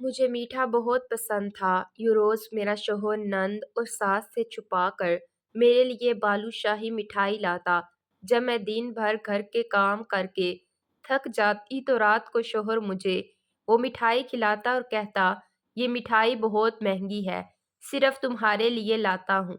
مجھے میٹھا بہت پسند تھا۔ یہ روز میرا شوہر نند اور ساس سے چھپا کر میرے لیے بالو شاہی مٹھائی لاتا۔ جب میں دن بھر گھر کے کام کر کے تھک جاتی تو رات کو شوہر مجھے وہ مٹھائی کھلاتا اور کہتا، یہ مٹھائی بہت مہنگی ہے، صرف تمہارے لیے لاتا ہوں۔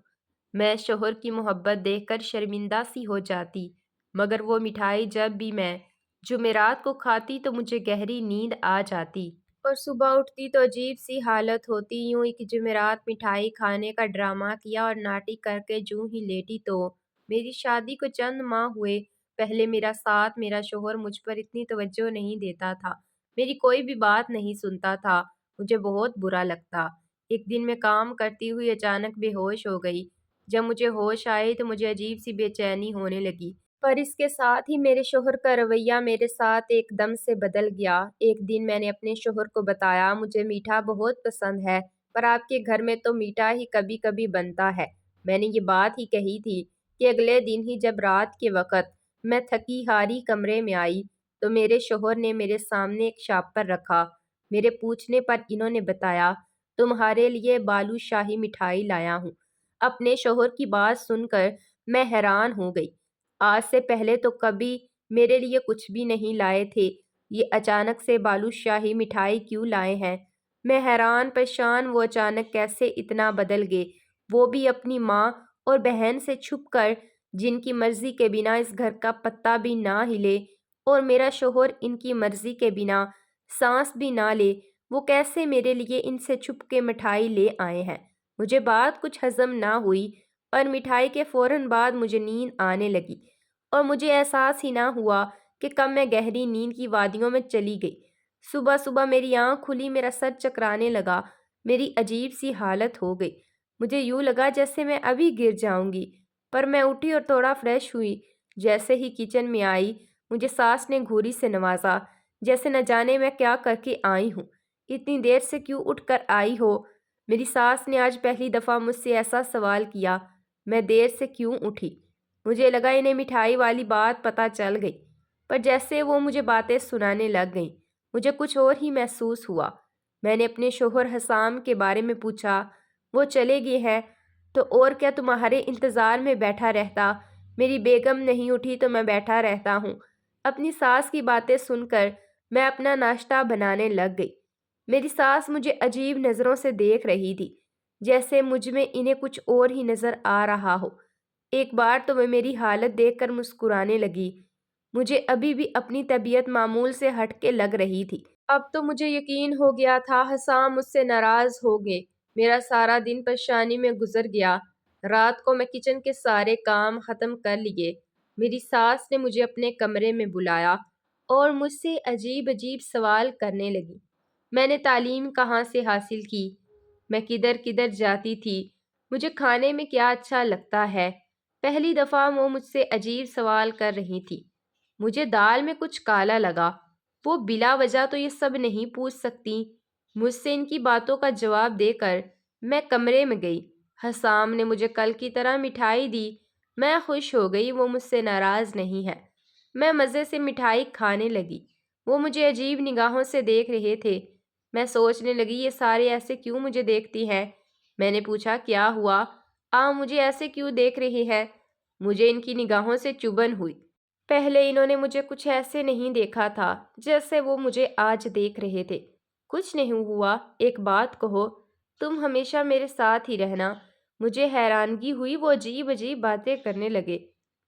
میں شوہر کی محبت دیکھ کر شرمندہ سی ہو جاتی، مگر وہ مٹھائی جب بھی میں جمعرات کو کھاتی تو مجھے گہری نیند آ جاتی۔ اور صبح اٹھتی تو عجیب سی حالت ہوتی، یوں ہی کہ جمعرات مٹھائی کھانے کا ڈرامہ کیا اور ناٹی کر کے جوں ہی لیٹی تو میری شادی کو چند ماہ ہوئے پہلے میرا شوہر مجھ پر اتنی توجہ نہیں دیتا تھا، میری کوئی بھی بات نہیں سنتا تھا، مجھے بہت برا لگتا۔ ایک دن میں کام کرتی ہوئی اچانک بے ہوش ہو گئی۔ جب مجھے ہوش آئی تو مجھے عجیب سی بے چینی ہونے لگی، پر اس کے ساتھ ہی میرے شوہر کا رویہ میرے ساتھ ایک دم سے بدل گیا۔ ایک دن میں نے اپنے شوہر کو بتایا، مجھے میٹھا بہت پسند ہے، پر آپ کے گھر میں تو میٹھا ہی کبھی کبھی بنتا ہے۔ میں نے یہ بات ہی کہی تھی کہ اگلے دن ہی جب رات کے وقت میں تھکی ہاری کمرے میں آئی تو میرے شوہر نے میرے سامنے ایک شاپر رکھا۔ میرے پوچھنے پر انہوں نے بتایا، تمہارے لیے بالو شاہی مٹھائی لایا ہوں۔ اپنے شوہر کی بات سن کر میں حیران ہو گئی۔ آج سے پہلے تو کبھی میرے لیے کچھ بھی نہیں لائے تھے، یہ اچانک سے بالو شاہی مٹھائی کیوں لائے ہیں؟ میں حیران پریشان وہ اچانک کیسے اتنا بدل گئے، وہ بھی اپنی ماں اور بہن سے چھپ کر، جن کی مرضی کے بنا اس گھر کا پتا بھی نہ ہلے، اور میرا شوہر ان کی مرضی کے بنا سانس بھی نہ لے، وہ کیسے میرے لیے ان سے چھپ کے مٹھائی لے آئے ہیں؟ مجھے بات کچھ ہضم نہ ہوئی، اور مٹھائی کے فوراً بعد مجھے نیند آنے لگی، اور مجھے احساس ہی نہ ہوا کہ کب میں گہری نیند کی وادیوں میں چلی گئی۔ صبح صبح میری آنکھ کھلی، میرا سر چکرانے لگا، میری عجیب سی حالت ہو گئی، مجھے یوں لگا جیسے میں ابھی گر جاؤں گی، پر میں اٹھی اور تھوڑا فریش ہوئی۔ جیسے ہی کچن میں آئی، مجھے ساس نے گھوری سے نوازا، جیسے نہ جانے میں کیا کر کے آئی ہوں، اتنی دیر سے کیوں اٹھ کر آئی ہو؟ میری ساس نے آج پہلی دفعہ مجھ سے ایسا سوال کیا، میں دیر سے کیوں اٹھی؟ مجھے لگا انہیں مٹھائی والی بات پتہ چل گئی، پر جیسے وہ مجھے باتیں سنانے لگ گئیں، مجھے کچھ اور ہی محسوس ہوا۔ میں نے اپنے شوہر حسام کے بارے میں پوچھا، وہ چلے گئے ہیں تو اور کیا تمہارے انتظار میں بیٹھا رہتا؟ میری بیگم نہیں اٹھی تو میں بیٹھا رہتا ہوں۔ اپنی ساس کی باتیں سن کر میں اپنا ناشتہ بنانے لگ گئی۔ میری ساس مجھے عجیب نظروں سے دیکھ رہی تھی، جیسے مجھ میں انہیں کچھ اور ہی نظر آ رہا ہو۔ ایک بار تو وہ میری حالت دیکھ کر مسکرانے لگی، مجھے ابھی بھی اپنی طبیعت معمول سے ہٹ کے لگ رہی تھی۔ اب تو مجھے یقین ہو گیا تھا حسام مجھ سے ناراض ہو گئے۔ میرا سارا دن پریشانی میں گزر گیا۔ رات کو میں کچن کے سارے کام ختم کر لیے۔ میری ساس نے مجھے اپنے کمرے میں بلایا اور مجھ سے عجیب عجیب سوال کرنے لگی۔ میں نے تعلیم کہاں سے حاصل کی، میں کدھر کدھر جاتی تھی، مجھے کھانے میں کیا اچھا لگتا ہے۔ پہلی دفعہ وہ مجھ سے عجیب سوال کر رہی تھی۔ مجھے دال میں کچھ کالا لگا۔ وہ بلا وجہ تو یہ سب نہیں پوچھ سکتی۔ مجھ سے ان کی باتوں کا جواب دے کر میں کمرے میں گئی۔ حسام نے مجھے کل کی طرح مٹھائی دی۔ میں خوش ہو گئی، وہ مجھ سے ناراض نہیں ہے۔ میں مزے سے مٹھائی کھانے لگی۔ وہ مجھے عجیب نگاہوں سے دیکھ رہے تھے۔ میں سوچنے لگی، یہ سارے ایسے کیوں مجھے دیکھتی ہیں؟ میں نے پوچھا، کیا ہوا؟ مجھے ایسے کیوں دیکھ رہی ہے؟ مجھے ان کی نگاہوں سے چبھن ہوئی۔ پہلے انہوں نے مجھے کچھ ایسے نہیں دیکھا تھا جیسے وہ مجھے آج دیکھ رہے تھے۔ کچھ نہیں ہوا، ایک بات کہو، تم ہمیشہ میرے ساتھ ہی رہنا۔ مجھے حیرانگی ہوئی، وہ عجیب عجیب باتیں کرنے لگے۔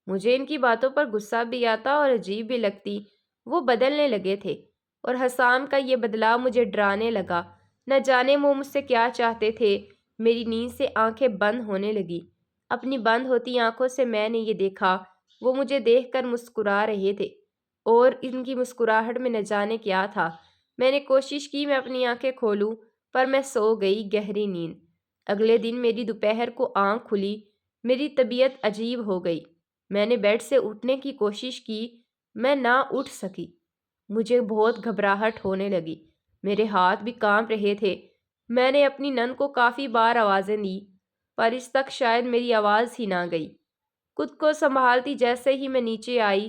مجھے ان کی باتوں پر غصہ بھی آتا اور عجیب بھی لگتی۔ وہ بدلنے لگے تھے، اور حسام کا یہ بدلاؤ مجھے ڈرانے لگا۔ نہ جانے وہ مجھ سے کیا چاہتے تھے۔ میری نیند سے آنکھیں بند ہونے لگی۔ اپنی بند ہوتی آنکھوں سے میں نے یہ دیکھا، وہ مجھے دیکھ کر مسکرا رہے تھے، اور ان کی مسکراہٹ میں نہ جانے کیا تھا۔ میں نے کوشش کی میں اپنی آنکھیں کھولوں، پر میں سو گئی گہری نیند۔ اگلے دن میری دوپہر کو آنکھ کھلی، میری طبیعت عجیب ہو گئی۔ میں نے بیڈ سے اٹھنے کی کوشش کی، میں نہ اٹھ سکی۔ مجھے بہت گھبراہٹ ہونے لگی، میرے ہاتھ بھی کانپ رہے تھے۔ میں نے اپنی نند کو کافی بار آوازیں دی، پر اس تک شاید میری آواز ہی نہ گئی۔ خود کو سنبھالتی جیسے ہی میں نیچے آئی،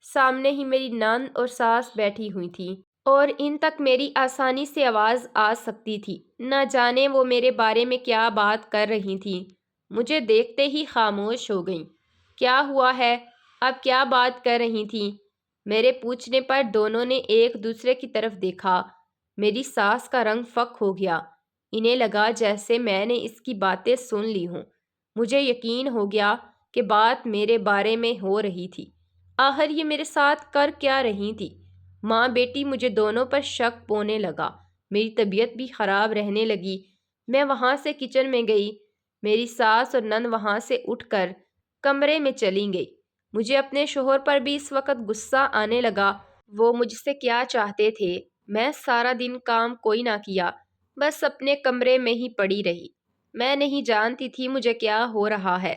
سامنے ہی میری نند اور ساس بیٹھی ہوئی تھیں۔ اور ان تک میری آسانی سے آواز آ سکتی تھی۔ نہ جانے وہ میرے بارے میں کیا بات کر رہی تھیں۔ مجھے دیکھتے ہی خاموش ہو گئیں۔ کیا ہوا ہے؟ اب کیا بات کر رہی تھیں؟ میرے پوچھنے پر دونوں نے ایک دوسرے کی طرف دیکھا۔ میری سانس کا رنگ فک ہو گیا۔ انہیں لگا جیسے میں نے اس کی باتیں سن لی ہوں۔ مجھے یقین ہو گیا کہ بات میرے بارے میں ہو رہی تھی۔ آخر یہ میرے ساتھ کر کیا رہی تھی؟ ماں بیٹی مجھے دونوں پر شک ہونے لگا۔ میری طبیعت بھی خراب رہنے لگی۔ میں وہاں سے کچن میں گئی۔ میری ساس اور نند وہاں سے اٹھ کر کمرے میں چلی گئی۔ مجھے اپنے شوہر پر بھی اس وقت غصہ آنے لگا۔ وہ مجھ سے کیا چاہتے تھے؟ میں سارا دن کام کوئی نہ کیا، بس اپنے کمرے میں ہی پڑی رہی۔ میں نہیں جانتی تھی مجھے کیا ہو رہا ہے۔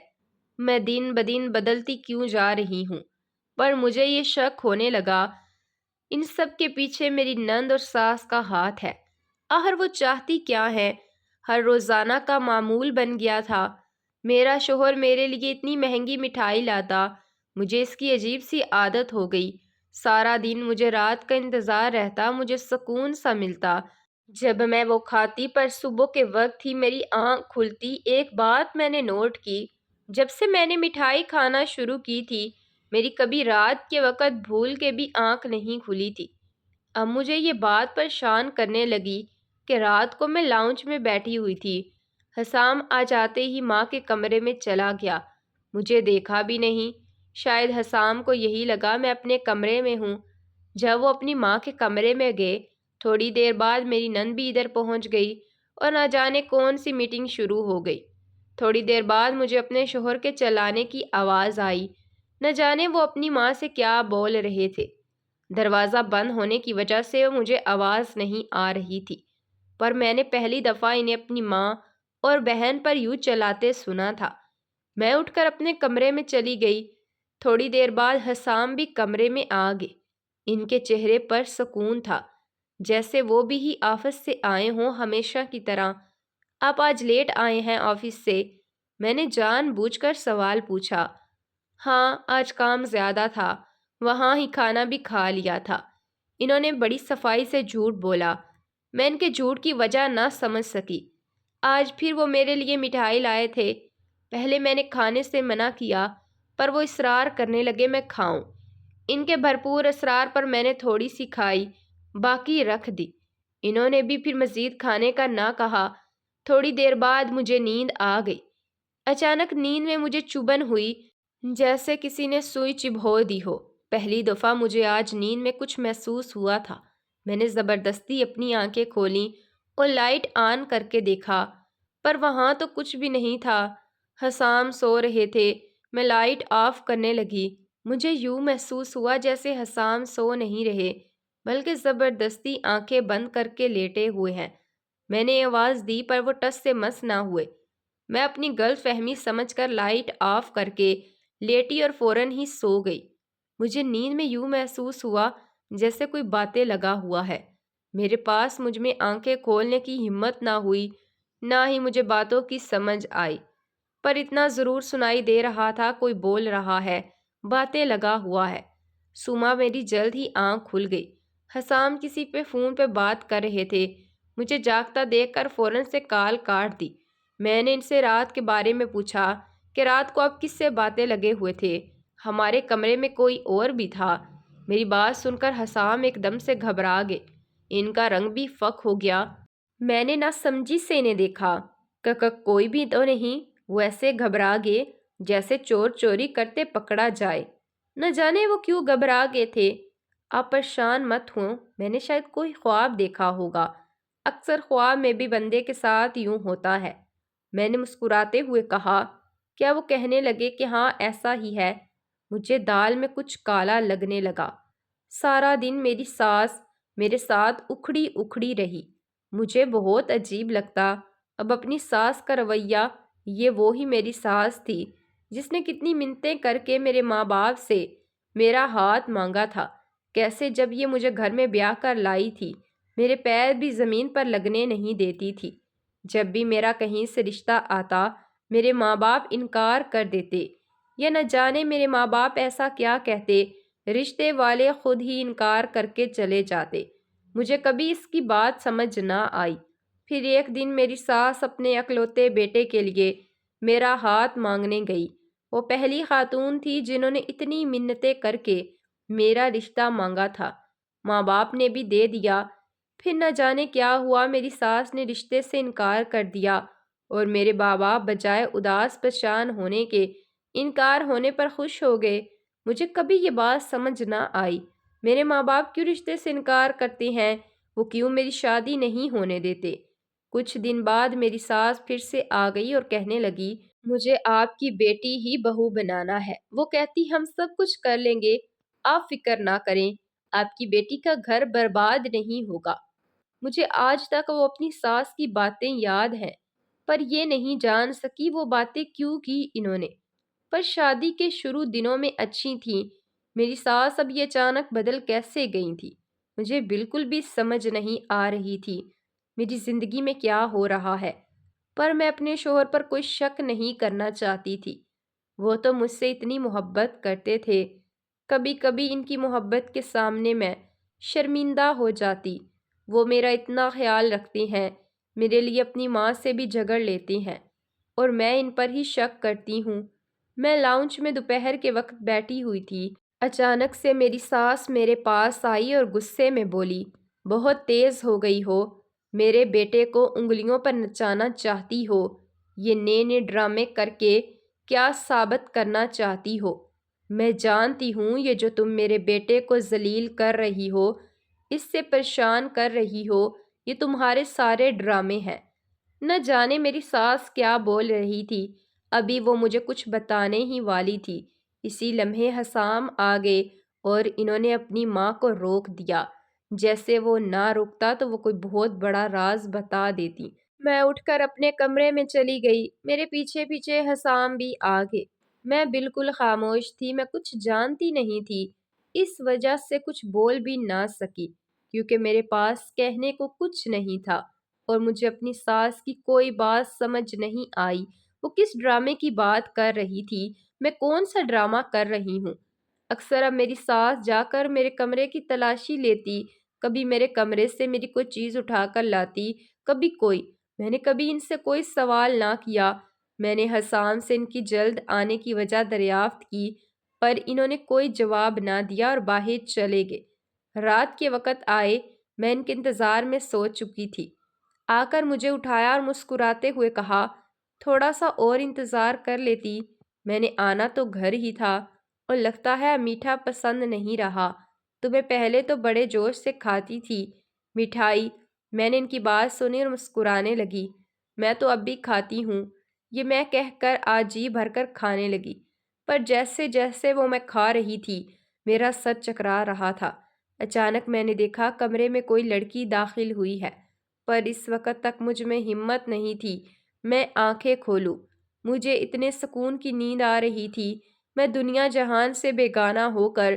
میں دن بدن بدلتی کیوں جا رہی ہوں؟ پر مجھے یہ شک ہونے لگا ان سب کے پیچھے میری نند اور ساس کا ہاتھ ہے۔ آخر وہ چاہتی کیا ہے؟ ہر روزانہ کا معمول بن گیا تھا۔ میرا شوہر میرے لیے اتنی مہنگی مٹھائی لاتا۔ مجھے اس کی عجیب سی عادت ہو گئی۔ سارا دن مجھے رات کا انتظار رہتا، مجھے سکون سا ملتا جب میں وہ کھاتی، پر صبح کے وقت ہی میری آنکھ کھلتی۔ ایک بات میں نے نوٹ کی، جب سے میں نے مٹھائی کھانا شروع کی تھی، میری کبھی رات کے وقت بھول کے بھی آنکھ نہیں کھلی تھی۔ اب مجھے یہ بات پریشان کرنے لگی کہ رات کو میں لاؤنج میں بیٹھی ہوئی تھی۔ حسام آ جاتے ہی ماں کے کمرے میں چلا گیا۔ مجھے دیکھا بھی نہیں۔ شاید حسام کو یہی لگا میں اپنے کمرے میں ہوں۔ جب وہ اپنی ماں کے کمرے میں گئے، تھوڑی دیر بعد میری نند بھی ادھر پہنچ گئی اور نہ جانے کون سی میٹنگ شروع ہو گئی۔ تھوڑی دیر بعد مجھے اپنے شوہر کے چلانے کی آواز آئی۔ نہ جانے وہ اپنی ماں سے کیا بول رہے تھے۔ دروازہ بند ہونے کی وجہ سے مجھے آواز نہیں آ رہی تھی، پر میں نے پہلی دفعہ انہیں اپنی ماں اور بہن پر یوں چلاتے سنا تھا۔ میں اٹھ کر اپنے کمرے میں چلی گئی۔ تھوڑی دیر بعد حسام بھی کمرے میں آ گئے۔ ان کے چہرے پر سکون تھا، جیسے وہ بھی ہی آفس سے آئے ہوں ہمیشہ کی طرح۔ آپ آج لیٹ آئے ہیں آفس سے؟ میں نے جان بوجھ کر سوال پوچھا۔ ہاں، آج کام زیادہ تھا، وہاں ہی کھانا بھی کھا لیا تھا۔ انہوں نے بڑی صفائی سے جھوٹ بولا۔ میں ان کے جھوٹ کی وجہ نہ سمجھ سکی۔ آج پھر وہ میرے لیے مٹھائی لائے تھے۔ پہلے میں نے کھانے سے منع کیا، پر وہ اصرار کرنے لگے میں کھاؤں۔ ان کے بھرپور اصرار پر میں نے تھوڑی سی کھائی، باقی رکھ دی۔ انہوں نے بھی پھر مزید کھانے کا نہ کہا۔ تھوڑی دیر بعد مجھے نیند آ گئی۔ اچانک نیند میں مجھے چبھن ہوئی، جیسے کسی نے سوئی چبھو دی ہو۔ پہلی دفعہ مجھے آج نیند میں کچھ محسوس ہوا تھا۔ میں نے زبردستی اپنی آنکھیں کھولیں اور لائٹ آن کر کے دیکھا، پر وہاں تو کچھ بھی نہیں تھا۔ حسام سو رہے تھے۔ میں لائٹ آف کرنے لگی۔ مجھے یوں محسوس ہوا جیسے حسام سو نہیں رہے، بلکہ زبردستی آنکھیں بند کر کے لیٹے ہوئے ہیں۔ میں نے آواز دی، پر وہ ٹس سے مس نہ ہوئے۔ میں اپنی غلط فہمی سمجھ کر لائٹ آف کر کے لیٹی اور فوراً ہی سو گئی۔ مجھے نیند میں یوں محسوس ہوا جیسے کوئی باتیں لگا ہوا ہے۔ میرے پاس مجھ میں آنکھیں کھولنے کی ہمت نہ ہوئی، نہ ہی مجھے باتوں کی سمجھ آئی، پر اتنا ضرور سنائی دے رہا تھا کوئی بول رہا ہے، باتیں لگا ہوا ہے۔ صبح میری جلد ہی آنکھ کھل گئی۔ حسام کسی پہ فون پہ بات کر رہے تھے۔ مجھے جاگتا دیکھ کر فوراً سے کال کاٹ دی۔ میں نے ان سے رات کے بارے میں پوچھا کہ رات کو آپ کس سے باتیں لگے ہوئے تھے؟ ہمارے کمرے میں کوئی اور بھی تھا؟ میری بات سن کر حسام ایک دم سے گھبرا گئے۔ ان کا رنگ بھی فک ہو گیا۔ میں نے نہ سمجھی سے انہیں دیکھا۔ کوئی بھی تو نہیں؟ وہ ایسے گھبرا گئے جیسے چور چوری کرتے پکڑا جائے۔ نہ جانے وہ کیوں گھبرا گئے تھے۔ آپ پریشان مت ہوں، میں نے شاید کوئی خواب دیکھا ہوگا۔ اکثر خواب میں بھی بندے کے ساتھ یوں ہوتا ہے، میں نے مسکراتے ہوئے کہا۔ کیا وہ کہنے لگے کہ ہاں ایسا ہی ہے؟ مجھے دال میں کچھ کالا لگنے لگا۔ سارا دن میری ساس میرے ساتھ اکھڑی اکھڑی رہی۔ مجھے بہت عجیب لگتا اب اپنی ساس کا رویہ۔ یہ وہی میری ساس تھی جس نے کتنی منتیں کر کے میرے ماں باپ سے میرا ہاتھ مانگا تھا۔ کیسے جب یہ مجھے گھر میں بیاہ کر لائی تھی، میرے پیر بھی زمین پر لگنے نہیں دیتی تھی۔ جب بھی میرا کہیں سے رشتہ آتا، میرے ماں باپ انکار کر دیتے، یا نہ جانے میرے ماں باپ ایسا کیا کہتے، رشتے والے خود ہی انکار کر کے چلے جاتے۔ مجھے کبھی اس کی بات سمجھ نہ آئی۔ پھر ایک دن میری ساس اپنے اکلوتے بیٹے کے لیے میرا ہاتھ مانگنے گئی۔ وہ پہلی خاتون تھی جنہوں نے اتنی منتیں کر کے میرا رشتہ مانگا تھا۔ ماں باپ نے بھی دے دیا۔ پھر نہ جانے کیا ہوا، میری ساس نے رشتے سے انکار کر دیا اور میرے بابا بجائے اداس پریشان ہونے کے انکار ہونے پر خوش ہو گئے۔ مجھے کبھی یہ بات سمجھ نہ آئی، میرے ماں باپ کیوں رشتے سے انکار کرتے ہیں؟ وہ کیوں میری شادی نہیں ہونے دیتے؟ کچھ دن بعد میری ساس پھر سے آ گئی اور کہنے لگی، مجھے آپ کی بیٹی ہی بہو بنانا ہے۔ وہ کہتی ہم سب کچھ کر لیں گے، آپ فکر نہ کریں، آپ کی بیٹی کا گھر برباد نہیں ہوگا۔ مجھے آج تک وہ اپنی ساس کی باتیں یاد ہیں، پر یہ نہیں جان سکی وہ باتیں کیوں کی انہوں نے۔ پر شادی کے شروع دنوں میں اچھی تھیں، میری ساس اب یہ اچانک بدل کیسے گئی تھی؟ مجھے بالکل بھی سمجھ نہیں آ رہی تھی میری زندگی میں کیا ہو رہا ہے۔ پر میں اپنے شوہر پر کوئی شک نہیں کرنا چاہتی تھی، وہ تو مجھ سے اتنی محبت کرتے تھے۔ کبھی کبھی ان کی محبت کے سامنے میں شرمندہ ہو جاتی۔ وہ میرا اتنا خیال رکھتے ہیں، میرے لیے اپنی ماں سے بھی جھگڑ لیتے ہیں، اور میں ان پر ہی شک کرتی ہوں۔ میں لاؤنج میں دوپہر کے وقت بیٹھی ہوئی تھی، اچانک سے میری ساس میرے پاس آئی اور غصے میں بولی، بہت تیز ہو گئی ہو، میرے بیٹے کو انگلیوں پر نچانا چاہتی ہو، یہ نئے نئے ڈرامے کر کے کیا ثابت کرنا چاہتی ہو؟ میں جانتی ہوں یہ جو تم میرے بیٹے کو ذلیل کر رہی ہو، اس سے پریشان کر رہی ہو، یہ تمہارے سارے ڈرامے ہیں۔ نہ جانے میری ساس کیا بول رہی تھی، ابھی وہ مجھے کچھ بتانے ہی والی تھی، اسی لمحے حسام آ گئے اور انہوں نے اپنی ماں کو روک دیا۔ جیسے وہ نہ روکتا تو وہ کوئی بہت بڑا راز بتا دیتی۔ میں اٹھ کر اپنے کمرے میں چلی گئی، میرے پیچھے پیچھے حسام بھی آ گئے۔ میں بالکل خاموش تھی، میں کچھ جانتی نہیں تھی، اس وجہ سے کچھ بول بھی نہ سکی کیونکہ میرے پاس کہنے کو کچھ نہیں تھا، اور مجھے اپنی ساس کی کوئی بات سمجھ نہیں آئی۔ وہ کس ڈرامے کی بات کر رہی تھی؟ میں کون سا ڈرامہ کر رہی ہوں؟ اکثر اب میری ساس جا کر میرے کمرے کی تلاشی لیتی، کبھی میرے کمرے سے میری کوئی چیز اٹھا کر لاتی، کبھی کوئی۔ میں نے کبھی ان سے کوئی سوال نہ کیا۔ میں نے حسام سے ان کی جلد آنے کی وجہ دریافت کی، پر انہوں نے کوئی جواب نہ دیا اور باہر چلے گئے۔ رات کے وقت آئے، میں ان کے انتظار میں سو چکی تھی۔ آ کر مجھے اٹھایا اور مسکراتے ہوئے کہا، تھوڑا سا اور انتظار کر لیتی، میں نے آنا تو گھر ہی تھا، اور لگتا ہے میٹھا پسند نہیں رہا، تمہیں پہلے تو بڑے جوش سے کھاتی تھی مٹھائی۔ میں نے ان کی بات سنی اور مسکرانے لگی، میں تو اب بھی کھاتی ہوں، یہ میں کہہ کر آج جی بھر کر کھانے لگی۔ پر جیسے جیسے وہ میں کھا رہی تھی، میرا سر چکرا رہا تھا۔ اچانک میں نے دیکھا کمرے میں کوئی لڑکی داخل ہوئی ہے، پر اس وقت تک مجھ میں ہمت نہیں تھی میں آنکھیں کھولوں۔ مجھے اتنے سکون کی نیند آ رہی تھی، میں دنیا جہان سے بیگانہ ہو کر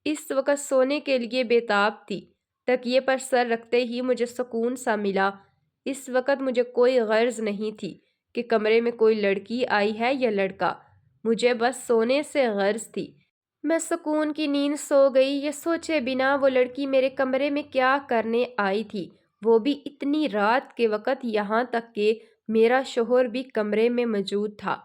اس وقت سونے کے لیے بےتاب تھی۔ تکیے پر سر رکھتے ہی مجھے سکون سا ملا۔ اس وقت مجھے کوئی غرض نہیں تھی کہ کمرے میں کوئی لڑکی آئی ہے یا لڑکا، مجھے بس سونے سے غرض تھی۔ میں سکون کی نیند سو گئی، یہ سوچے بنا وہ لڑکی میرے کمرے میں کیا کرنے آئی تھی، وہ بھی اتنی رات کے وقت، یہاں تک کہ میرا شوہر بھی کمرے میں موجود تھا۔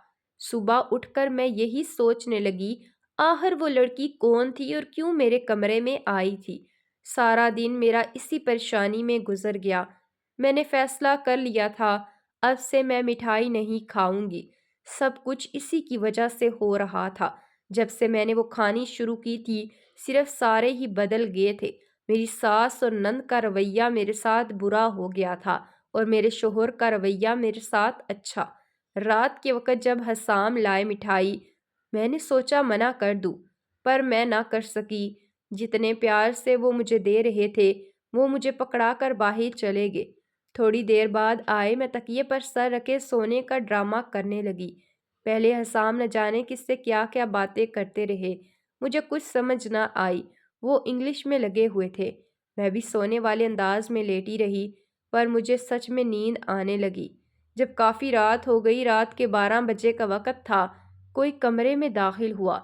صبح اٹھ کر میں یہی سوچنے لگی، آخر وہ لڑکی کون تھی اور کیوں میرے کمرے میں آئی تھی؟ سارا دن میرا اسی پریشانی میں گزر گیا۔ میں نے فیصلہ کر لیا تھا، اب سے میں مٹھائی نہیں کھاؤں گی۔ سب کچھ اسی کی وجہ سے ہو رہا تھا۔ جب سے میں نے وہ کھانی شروع کی تھی، صرف سارے ہی بدل گئے تھے۔ میری ساس اور نند کا رویہ میرے ساتھ برا ہو گیا تھا، اور میرے شوہر کا رویہ میرے ساتھ اچھا۔ رات کے وقت جب حسام لائے مٹھائی، میں نے سوچا منع کر دوں، پر میں نہ کر سکی۔ جتنے پیار سے وہ مجھے دے رہے تھے، وہ مجھے پکڑا کر باہر چلے گئے۔ تھوڑی دیر بعد آئے، میں تکیے پر سر رکھے سونے کا ڈرامہ کرنے لگی۔ پہلے حسام نہ جانے کس سے کیا کیا باتیں کرتے رہے، مجھے کچھ سمجھ نہ آئی۔ وہ انگلش میں لگے ہوئے تھے، میں بھی سونے والے انداز میں لیٹی رہی، پر مجھے سچ میں نیند آنے لگی۔ جب کافی رات ہو گئی، رات کے 12 بجے کا وقت تھا، کوئی کمرے میں داخل ہوا۔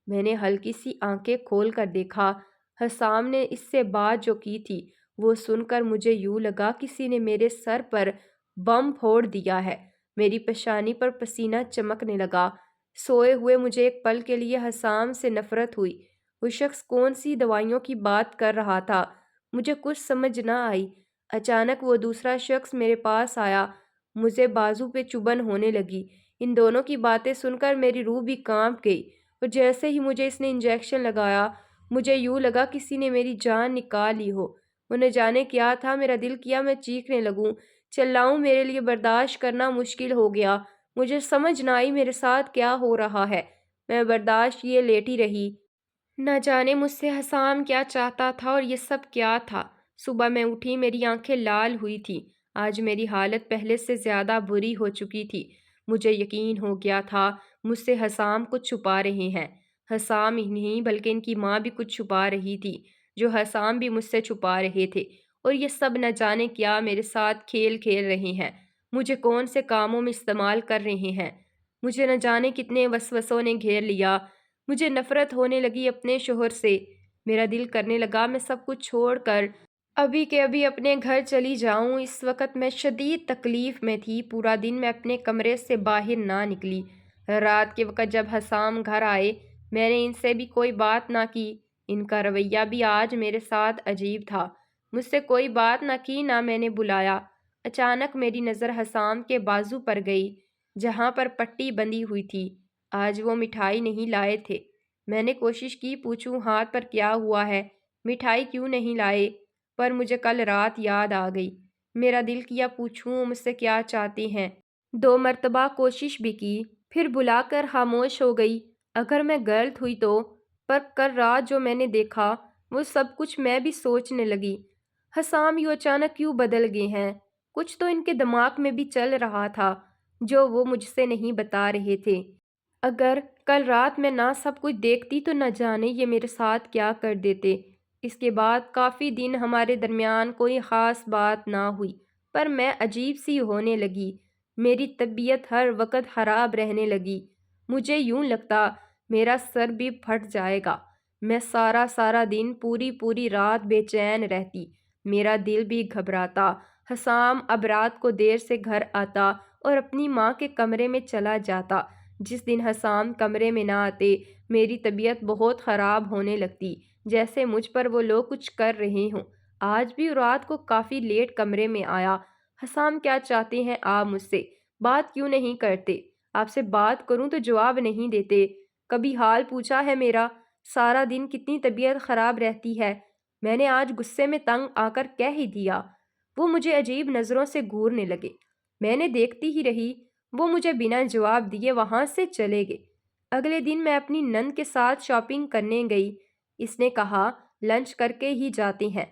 میں نے ہلکی سی آنکھیں کھول کر دیکھا، حسام نے اس سے بات جو کی تھی وہ سن کر مجھے یوں لگا کسی نے میرے سر پر بم پھوڑ دیا ہے۔ میری پیشانی پر پسینہ چمکنے لگا۔ سوئے ہوئے مجھے ایک پل کے لیے حسام سے نفرت ہوئی۔ وہ شخص کون سی دوائیوں کی بات کر رہا تھا؟ مجھے کچھ سمجھ نہ آئی۔ اچانک وہ دوسرا شخص میرے پاس آیا۔ مجھے بازو پہ چبھن ہونے لگی۔ ان دونوں کی باتیں سن کر میری روح بھی کانپ گئی، اور جیسے ہی مجھے اس نے انجیکشن لگایا، مجھے یوں لگا کسی نے میری جان نکال لی ہو۔ وہ نہ جانے کیا تھا، میرا دل کیا میں چیخنے لگوں، چلاؤں، میرے لیے برداشت کرنا مشکل ہو گیا۔ مجھے سمجھ نہ آئی میرے ساتھ کیا ہو رہا ہے۔ میں برداشت کیے لیٹی رہی۔ نہ جانے مجھ سے حسام کیا چاہتا تھا اور یہ سب کیا تھا۔ صبح میں اٹھی، میری آنکھیں لال ہوئی تھیں۔ آج میری حالت پہلے سے زیادہ بری ہو چکی تھی۔ مجھے یقین ہو گیا تھا مجھ سے حسام کچھ چھپا رہے ہیں۔ حسام ہی نہیں بلکہ ان کی ماں بھی کچھ چھپا رہی تھی، جو حسام بھی مجھ سے چھپا رہے تھے، اور یہ سب نہ جانے کیا میرے ساتھ کھیل کھیل رہے ہیں، مجھے کون سے کاموں میں استعمال کر رہے ہیں۔ مجھے نہ جانے کتنے وسوسوں نے گھیر لیا۔ مجھے نفرت ہونے لگی اپنے شوہر سے۔ میرا دل کرنے لگا میں سب کچھ چھوڑ کر ابھی کے ابھی اپنے گھر چلی جاؤں۔ اس وقت میں شدید تکلیف میں تھی۔ پورا دن میں اپنے کمرے سے باہر نہ نکلی۔ رات کے وقت جب حسام گھر آئے، میں نے ان سے بھی کوئی بات نہ کی۔ ان کا رویہ بھی آج میرے ساتھ عجیب تھا۔ مجھ سے کوئی بات نہ کی، نہ میں نے بلایا۔ اچانک میری نظر حسام کے بازو پر گئی، جہاں پر پٹی بندھی ہوئی تھی۔ آج وہ مٹھائی نہیں لائے تھے۔ میں نے کوشش کی پوچھوں ہاتھ پر کیا ہوا ہے، مٹھائی کیوں نہیں لائے، پر مجھے کل رات یاد آ گئی۔ میرا دل کیا پوچھوں مجھ سے کیا چاہتے ہیں۔ 2 مرتبہ کوشش بھی کی، پھر بلا کر خاموش ہو گئی۔ اگر میں غلط ہوئی تو، پر کل رات جو میں نے دیکھا وہ سب کچھ میں بھی سوچنے لگی۔ حسام یوں اچانک کیوں بدل گئے ہیں؟ کچھ تو ان کے دماغ میں بھی چل رہا تھا جو وہ مجھ سے نہیں بتا رہے تھے۔ اگر کل رات میں نہ سب کچھ دیکھتی تو نہ جانے یہ میرے ساتھ کیا کر دیتے۔ اس کے بعد کافی دن ہمارے درمیان کوئی خاص بات نہ ہوئی، پر میں عجیب سی ہونے لگی۔ میری طبیعت ہر وقت خراب رہنے لگی۔ مجھے یوں لگتا میرا سر بھی پھٹ جائے گا۔ میں سارا دن پوری رات بے چین رہتی۔ میرا دل بھی گھبراتا۔ حسام اب رات کو دیر سے گھر آتا اور اپنی ماں کے کمرے میں چلا جاتا۔ جس دن حسام کمرے میں نہ آتے، میری طبیعت بہت خراب ہونے لگتی، جیسے مجھ پر وہ لوگ کچھ کر رہے ہوں۔ آج بھی رات کو کافی لیٹ کمرے میں آیا۔ حسام کیا چاہتے ہیں آپ مجھ سے؟ بات کیوں نہیں کرتے؟ آپ سے بات کروں تو جواب نہیں دیتے۔ کبھی حال پوچھا ہے میرا؟ سارا دن کتنی طبیعت خراب رہتی ہے۔ میں نے آج غصے میں تنگ آ کر کہہ ہی دیا۔ وہ مجھے عجیب نظروں سے گھورنے لگے۔ میں نے دیکھتی ہی رہی۔ وہ مجھے بنا جواب دیے وہاں سے چلے گئے۔ اگلے دن میں اپنی نند کے ساتھ شاپنگ کرنے گئی۔ اس نے کہا لنچ کر کے ہی جاتے ہیں۔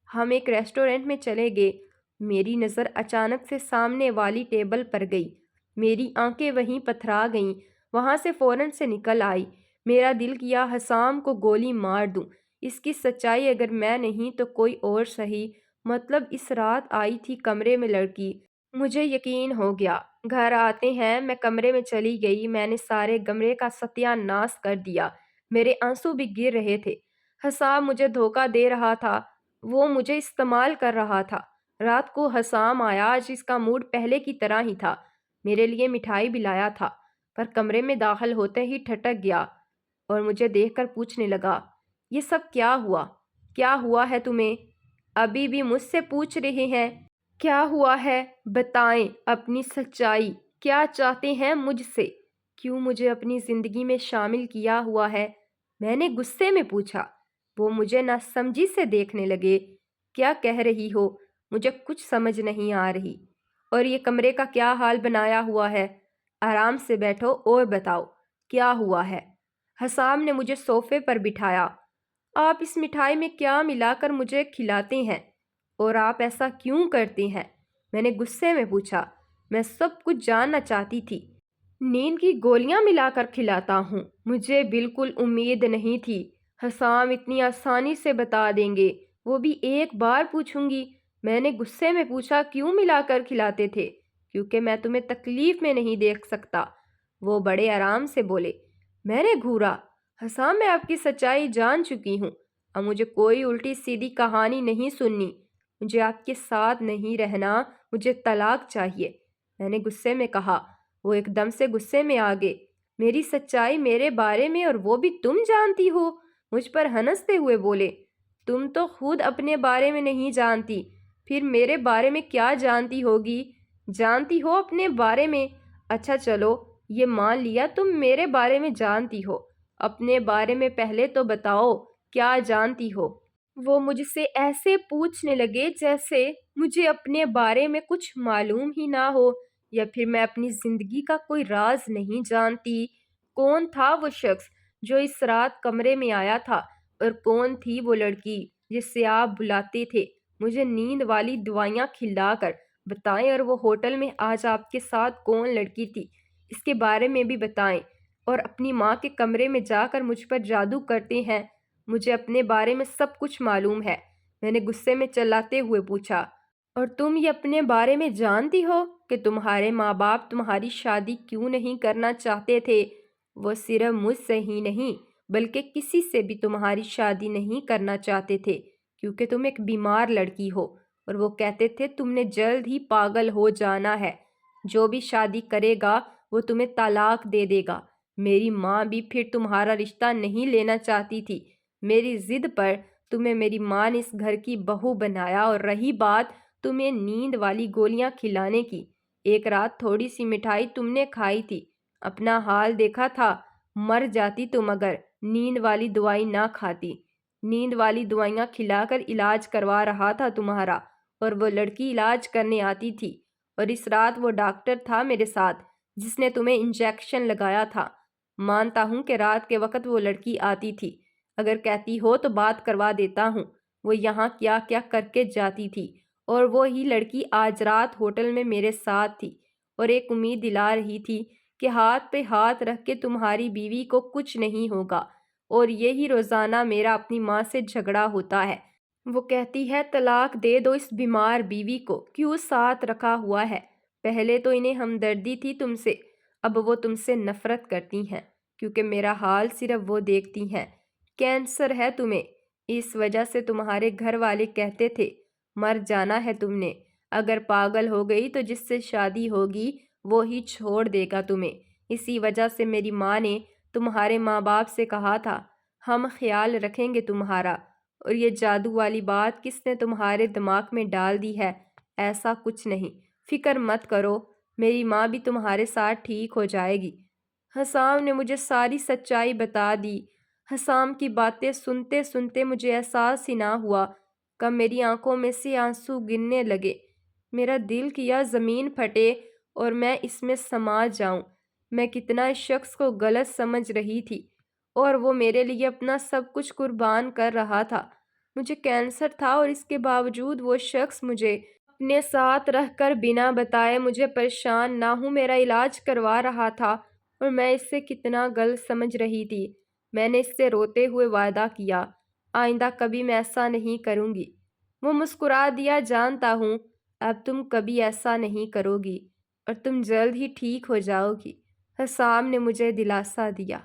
ہم ایک ریسٹورنٹ میں چلے گئے۔ میری نظر اچانک سے سامنے والی ٹیبل پر گئی۔ میری آنکھیں وہیں پتھرا گئیں، وہاں سے فوراً سے نکل آئی۔ میرا دل کیا حسام کو گولی مار دوں۔ اس کی سچائی اگر میں نہیں تو کوئی اور صحیح، مطلب اس رات آئی تھی کمرے میں لڑکی۔ مجھے یقین ہو گیا۔ گھر آتے ہیں میں کمرے میں چلی گئی۔ میں نے سارے کمرے کا ستیہ ناش کر دیا۔ میرے آنسو بھی گر رہے تھے۔ حسام مجھے دھوکہ دے رہا تھا، وہ مجھے استعمال کر رہا تھا۔ رات کو حسام آیا، آج اس کا موڈ پہلے کی طرح ہی تھا۔ میرے لیے مٹھائی بھی لایا تھا، پر کمرے میں داخل ہوتے ہی ٹھٹک گیا اور مجھے دیکھ کر پوچھنے لگا، یہ سب کیا ہوا؟ کیا ہوا ہے تمہیں؟ ابھی بھی مجھ سے پوچھ رہے ہیں کیا ہوا ہے؟ بتائیں اپنی سچائی۔ کیا چاہتے ہیں مجھ سے؟ کیوں مجھے اپنی زندگی میں شامل کیا ہوا ہے؟ میں نے غصے میں پوچھا۔ وہ مجھے ناسمجھی سے دیکھنے لگے۔ کیا کہہ رہی ہو؟ مجھے کچھ سمجھ نہیں آ رہی۔ اور یہ کمرے کا کیا حال بنایا ہوا ہے؟ آرام سے بیٹھو اور بتاؤ کیا ہوا ہے۔ حسام نے مجھے صوفے پر بٹھایا۔ آپ اس مٹھائی میں کیا ملا کر مجھے کھلاتے ہیں؟ اور آپ ایسا کیوں کرتے ہیں؟ میں نے غصے میں پوچھا۔ میں سب کچھ جاننا چاہتی تھی۔ نیند کی گولیاں ملا کر کھلاتا ہوں۔ مجھے بالکل امید نہیں تھی حسام اتنی آسانی سے بتا دیں گے، وہ بھی ایک بار پوچھوں گی۔ میں نے غصے میں پوچھا کیوں ملا کر کھلاتے تھے؟ کیونکہ میں تمہیں تکلیف میں نہیں دیکھ سکتا۔ وہ بڑے آرام سے بولے۔ میں نے گھورا۔ حسام میں آپ کی سچائی جان چکی ہوں، اب مجھے کوئی الٹی سیدھی کہانی نہیں سننی۔ مجھے آپ کے ساتھ نہیں رہنا، مجھے طلاق چاہیے۔ میں نے غصے میں کہا۔ وہ ایک دم سے غصے میں آ گئے۔ میری سچائی میرے بارے میں، اور وہ بھی تم جانتی ہو؟ مجھ پر ہنستے ہوئے بولے۔ تم تو خود اپنے بارے میں نہیں جانتی، پھر میرے بارے میں کیا جانتی ہوگی؟ جانتی ہو اپنے بارے میں؟ اچھا چلو، یہ مان لیا تم میرے بارے میں جانتی ہو۔ اپنے بارے میں پہلے تو بتاؤ، کیا جانتی ہو؟ وہ مجھ سے ایسے پوچھنے لگے جیسے مجھے اپنے بارے میں کچھ معلوم ہی نہ ہو، یا پھر میں اپنی زندگی کا کوئی راز نہیں جانتی۔ کون تھا وہ شخص جو اس رات کمرے میں آیا تھا، اور کون تھی وہ لڑکی جس سے آپ بلاتے تھے؟ مجھے نیند والی دوائیاں کھلا کر بتائیں، اور وہ ہوٹل میں آج آپ کے ساتھ کون لڑکی تھی اس کے بارے میں بھی بتائیں۔ اور اپنی ماں کے کمرے میں جا کر مجھ پر جادو کرتے ہیں؟ مجھے اپنے بارے میں سب کچھ معلوم ہے، میں نے غصے میں چلاتے ہوئے پوچھا۔ اور تم یہ اپنے بارے میں جانتی ہو کہ تمہارے ماں باپ تمہاری شادی کیوں نہیں کرنا چاہتے تھے؟ وہ صرف مجھ سے ہی نہیں بلکہ کسی سے بھی تمہاری شادی نہیں کرنا چاہتے تھے، کیونکہ تم ایک بیمار لڑکی ہو، اور وہ کہتے تھے تم نے جلد ہی پاگل ہو جانا ہے۔ جو بھی شادی کرے گا وہ تمہیں طلاق دے دے گا۔ میری ماں بھی پھر تمہارا رشتہ نہیں لینا چاہتی تھی۔ میری ضد پر تمہیں میری ماں نے اس گھر کی بہو بنایا، اور رہی بات تمہیں نیند والی گولیاں کھلانے کی، ایک رات تھوڑی سی مٹھائی تم نے کھائی تھی، اپنا حال دیکھا تھا، مر جاتی تم اگر نیند والی دوائی نہ کھاتی۔ نیند والی دوائیاں کھلا کر علاج کروا رہا تھا تمہارا، اور وہ لڑکی علاج کرنے آتی تھی، اور اس رات وہ ڈاکٹر تھا میرے ساتھ جس نے تمہیں انجیکشن لگایا تھا۔ مانتا ہوں کہ رات کے وقت وہ لڑکی آتی تھی، اگر کہتی ہو تو بات کروا دیتا ہوں وہ یہاں کیا کیا کر کے جاتی تھی، اور وہی لڑکی آج رات ہوٹل میں میرے ساتھ تھی، اور ایک امید دلا رہی تھی کہ ہاتھ پہ ہاتھ رکھ کے تمہاری بیوی کو کچھ نہیں ہوگا۔ اور یہی روزانہ میرا اپنی ماں سے جھگڑا ہوتا ہے۔ وہ کہتی ہے طلاق دے دو اس بیمار بیوی کو، کیوں ساتھ رکھا ہوا ہے؟ پہلے تو انہیں ہمدردی تھی تم سے، اب وہ تم سے نفرت کرتی ہیں، کیونکہ میرا حال صرف وہ دیکھتی ہیں۔ کینسر ہے تمہیں، اس وجہ سے تمہارے گھر والے کہتے تھے مر جانا ہے تم نے، اگر پاگل ہو گئی تو جس سے شادی ہوگی وہی چھوڑ دے گا تمہیں۔ اسی وجہ سے میری ماں نے تمہارے ماں باپ سے کہا تھا ہم خیال رکھیں گے تمہارا۔ اور یہ جادو والی بات کس نے تمہارے دماغ میں ڈال دی ہے؟ ایسا کچھ نہیں، فکر مت کرو، میری ماں بھی تمہارے ساتھ ٹھیک ہو جائے گی۔ حسام نے مجھے ساری سچائی بتا دی۔ حسام کی باتیں سنتے سنتے مجھے احساس ہی نہ ہوا کب میری آنکھوں میں سے آنسو گرنے لگے۔ میرا دل کیا زمین پھٹے اور میں اس میں سما جاؤں۔ میں کتنا اس شخص کو غلط سمجھ رہی تھی، اور وہ میرے لیے اپنا سب کچھ قربان کر رہا تھا۔ مجھے کینسر تھا، اور اس کے باوجود وہ شخص مجھے اپنے ساتھ رہ کر بنا بتائے مجھے پریشان نہ ہوں میرا علاج کروا رہا تھا، اور میں اس سے کتنا غلط سمجھ رہی تھی۔ میں نے اس سے روتے ہوئے وعدہ کیا آئندہ کبھی میں ایسا نہیں کروں گی۔ وہ مسکرا دیا، جانتا ہوں اب تم کبھی ایسا نہیں کرو گی، اور تم جلد ہی ٹھیک ہو جاؤ گی، حسام نے مجھے دلاسا دیا۔